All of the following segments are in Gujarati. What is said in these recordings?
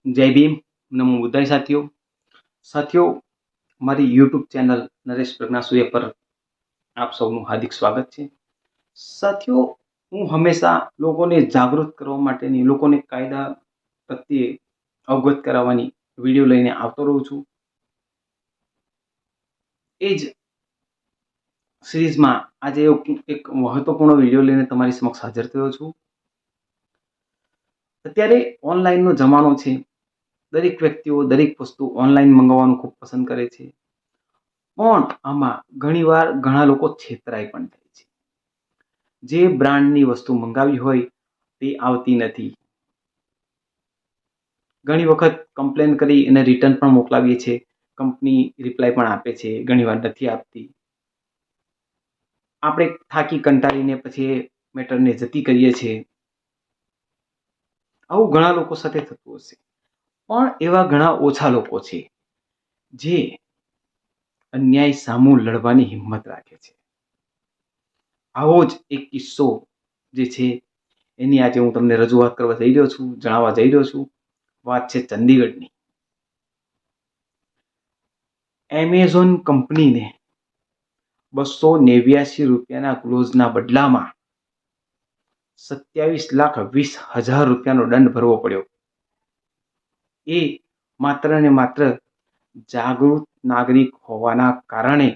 જય ભીમ, નમો બુદ્ધાય સાથીઓ, મારી યુટ્યુબ ચેનલ નરેશ પ્રજ્ઞાસૂર્ય પર આપ સૌનું હાર્દિક સ્વાગત છે. સાથીઓ, હું હંમેશા લોકોને જાગૃત કરવા માટેની, લોકોને કાયદા પ્રત્યે અવગત કરાવવાની વિડીયો લઈને આવતો રહું છું. એ જ સિરીઝમાં આજે એક મહત્વપૂર્ણ વિડીયો લઈને તમારી સમક્ષ હાજર થયો છું. અત્યારે ઓનલાઈનનો જમાનો છે. દરેક વ્યક્તિઓ દરેક વસ્તુ ઓનલાઈન મંગાવવાનું ખૂબ પસંદ કરે છે, પણ આમાં ઘણીવાર ઘણા લોકો છેતરાય પણ થાય છે. જે બ્રાન્ડની વસ્તુ મંગાવી હોય તે આવતી નથી. ઘણી વખત કમ્પ્લેન કરી અને રિટર્ન પણ મોકલાવીએ છીએ. કંપની રિપ્લાય પણ આપે છે, ઘણીવાર નથી આપતી. આપણે થાકી કંટાળીને પછી મેટરને જતી કરીએ છીએ. આવું ઘણા લોકો સાથે થતું હશે, પણ એવા ઘણા ઓછા લોકો છે જે અન્યાય સામું લડવાની હિંમત રાખે છે. આવો જ એક કિસ્સો જે છે એની આજે હું તમને રજૂઆત કરવા જઈ રહ્યો છું, જણાવવા જઈ રહ્યો છું. વાત છે ચંદીગઢની. એમેઝોન કંપનીને ₹289 ગ્લોવ્સના બદલામાં 27,20,000 રૂપિયાનો દંડ ભરવો પડ્યો. એ માત્ર ને માત્ર જાગૃત નાગરિક હોવાના કારણે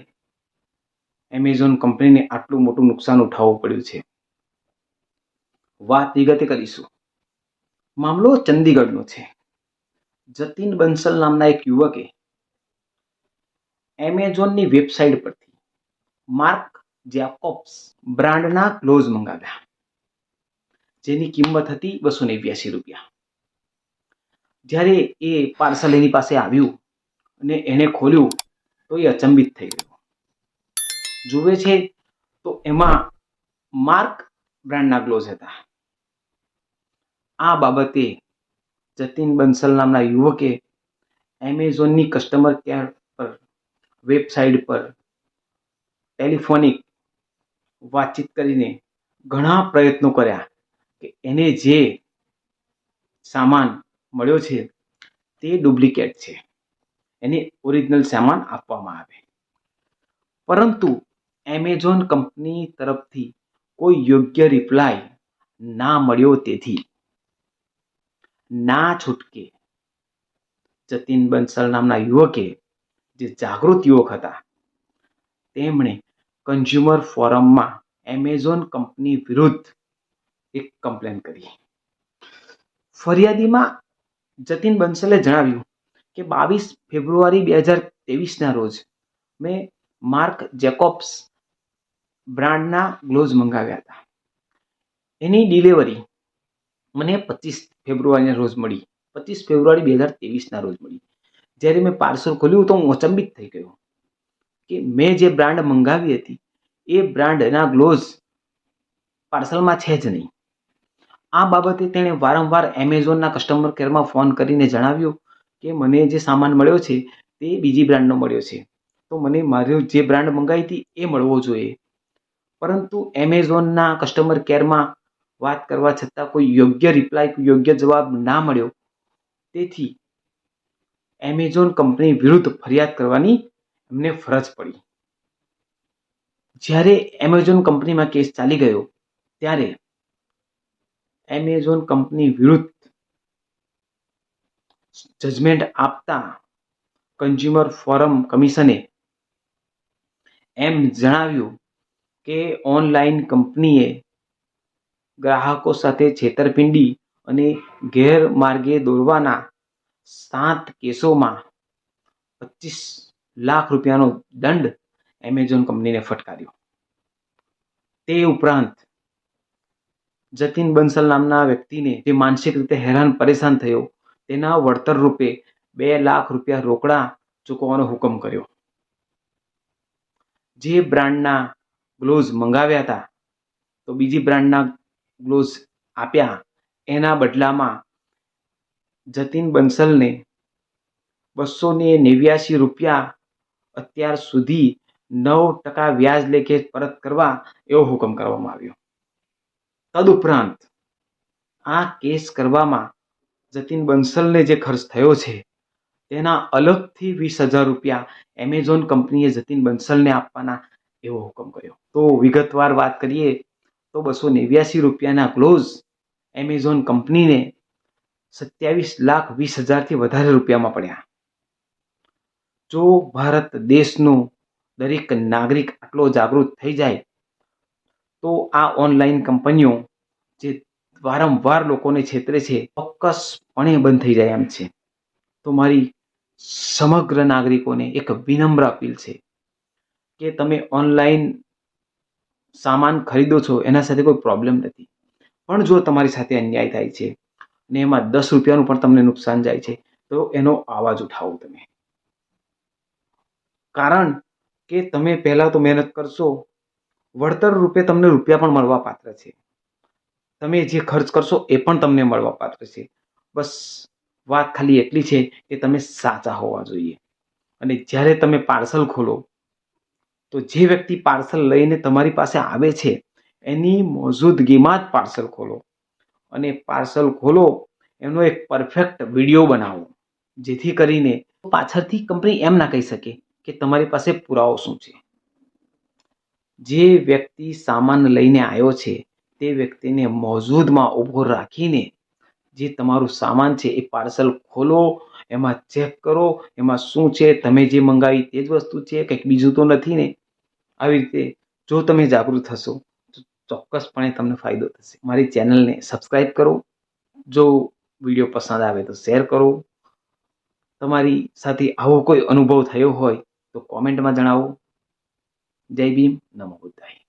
એમેઝોન કંપનીને આટલું મોટું નુકસાન ઉઠાવવું પડ્યું છે. વાત વિગતે કરીશું. મામલો ચંદીગઢનો છે. જતીન બંસલ નામના એક યુવકે એમેઝોનની વેબસાઇટ પરથી માર્ક જેકોબ્સ બ્રાન્ડના ગ્લોવ્સ મંગાવ્યા, જેની કિંમત હતી ₹289. જ્યારે એ પાર્સલ એની પાસે આવ્યું અને એને ખોલ્યું તો એ અચંબિત થઈ ગયો. જુએ છે તો એમાં માર્ક બ્રાન્ડના ગ્લોવ્સ હતા. આ બાબતે જતીન બંસલ નામના યુવકે એમેઝોનની કસ્ટમર કેર પર, વેબસાઇટ પર ટેલિફોનિક વાતચીત કરીને ઘણા પ્રયત્નો કર્યા કે એને જે સામાન મળ્યો છે તે ડુપ્લિકેટ છે, એને ઓરિજિનલ સામાન આપવામાં આવે. પરંતુ એમેઝોન કંપની તરફથી કોઈ યોગ્ય રિપ્લાય ના મળ્યો. તેથી ના છૂટકે જતીન બંસલ નામના યુવકે, જે જાગૃત યુવક હતા, તેમણે કન્ઝ્યુમર ફોરમમાં એમેઝોન કંપની વિરુદ્ધ એક કમ્પ્લેન કરી. ફરિયાદીમાં જતીન બંસલે જણાવ્યું કે 22 ફેબ્રુઆરી 2023ના રોજ મેં માર્ક જેકોબ્સ બ્રાન્ડના ગ્લોવ્સ મંગાવ્યા હતા. એની ડિલિવરી મને 25 ફેબ્રુઆરીના રોજ મળી. 25 ફેબ્રુઆરી 2023ના રોજ મળી. જ્યારે મેં પાર્સલ ખોલ્યું તો હું અચંબિત થઈ ગયો કે મેં જે બ્રાન્ડ મંગાવી હતી એ બ્રાન્ડના ગ્લોવ્સ પાર્સલમાં છે જ નહીં. આ બાબતે તેણે વારંવાર એમેઝોનના કસ્ટમર કેરમાં ફોન કરીને જણાવ્યું કે મને જે સામાન મળ્યો છે તે બીજી બ્રાન્ડનો મળ્યો છે, તો મને મારી જે બ્રાન્ડ મંગાવી હતી એ મળવો જોઈએ. પરંતુ એમેઝોનના કસ્ટમર કેરમાં વાત કરવા છતાં કોઈ યોગ્ય રિપ્લાય, યોગ્ય જવાબ ના મળ્યો. તેથી એમેઝોન કંપની વિરુદ્ધ ફરિયાદ કરવાની એમને ફરજ પડી. જ્યારે એમેઝોન કંપનીમાં કેસ ચાલી ગયો ત્યારે એમેઝોન કંપની વિરુદ્ધ જજમેન્ટ આપતા કન્ઝ્યુમર ફોરમ કમિશને એમ જણાવ્યું કે ઓનલાઈન કંપનીએ ગ્રાહકો સાથે છેતરપિંડી અને ગેરમાર્ગે દોરવાના 7 કેસોમાં 25 લાખ રૂપિયાનો દંડ એમેઝોન કંપનીને ફટકાર્યો. તે ઉપરાંત જતીન બંસલ નામના વ્યક્તિને જે માનસિક રીતે હેરાન પરેશાન થયો, તેના વળતર રૂપે 2 લાખ રૂપિયા રોકડા ચૂકવવાનો હુકમ કર્યો. જે બ્રાન્ડના ગ્લોવ્સ મંગાવ્યા હતા તો બીજી બ્રાન્ડના ગ્લોવ્સ આપ્યા, એના બદલામાં જતીન બંસલને ₹289 અત્યાર સુધી 9% વ્યાજ લેખે પરત કરવા એવો હુકમ કરવામાં આવ્યો. તદુપરાંત આ કેસ કરવામાં જતીન બંસલને જે ખર્ચ થયો છે તેના અલગથી 20,000 રૂપિયા એમેઝોન કંપનીએ જતીન બંસલને આપવાના એવો હુકમ કર્યો. તો વિગતવાર વાત કરીએ તો 289 રૂપિયાના ગ્લોવ્સ એમેઝોન કંપનીને 27,20,000થી વધારે રૂપિયામાં પડ્યા. જો ભારત દેશનો દરેક નાગરિક આટલો જાગૃત થઈ જાય તો આ ઓનલાઈન કંપનીઓ જે વારંવાર લોકોને છેતરે છે ચોક્કસપણે બંધ થઈ જાય એમ છે. તો મારી સમગ્ર નાગરિકોને એક વિનમ્ર અપીલ છે કે તમે ઓનલાઈન સામાન ખરીદો છો એના સાથે કોઈ પ્રોબ્લેમ નથી, પણ જો તમારી સાથે અન્યાય થાય છે ને એમાં 10 રૂપિયાનું પણ તમને નુકસાન જાય છે તો એનો અવાજ ઉઠાવો તમે. કારણ કે તમે પહેલા તો મહેનત કરશો, વળતર રૂપે તમને રૂપિયા પણ મળવા પાત્ર છે. તમે જે ખર્ચ કરશો એ પણ તમને મળવા પાત્ર છે. બસ વાત ખાલી એટલી છે કે તમે સાચા હોવા જોઈએ. અને જ્યારે તમે પાર્સલ ખોલો તો જે વ્યક્તિ પાર્સલ લઈને તમારી પાસે આવે છે એની મોજૂદગીમાં જ પાર્સલ ખોલો, અને પાર્સલ ખોલો એનો એક પરફેક્ટ વિડીયો બનાવો, જેથી કરીને પાછળથી કંપની એમ ના કહી શકે કે તમારી પાસે પુરાવો શું છે. જે વ્યક્તિ સામાન લઈને આવ્યો છે તે વ્યક્તિને મોજૂદમાં ઊભો રાખીને જે તમારું સામાન છે એ પાર્સલ ખોલો, એમાં ચેક કરો એમાં શું છે, તમે જે મંગાવી તે જ વસ્તુ છે, કંઈક બીજું તો નથી ને. આવી રીતે જો તમે જાગૃત થશો તો ચોક્કસપણે તમને ફાયદો થશે. મારી ચેનલને સબસ્ક્રાઈબ કરો, જો વિડીયો પસંદ આવે તો શેર કરો. તમારી સાથે આવો કોઈ અનુભવ થયો હોય તો કોમેન્ટમાં જણાવો. જય ભીમ, નમો બુદ્ધાય.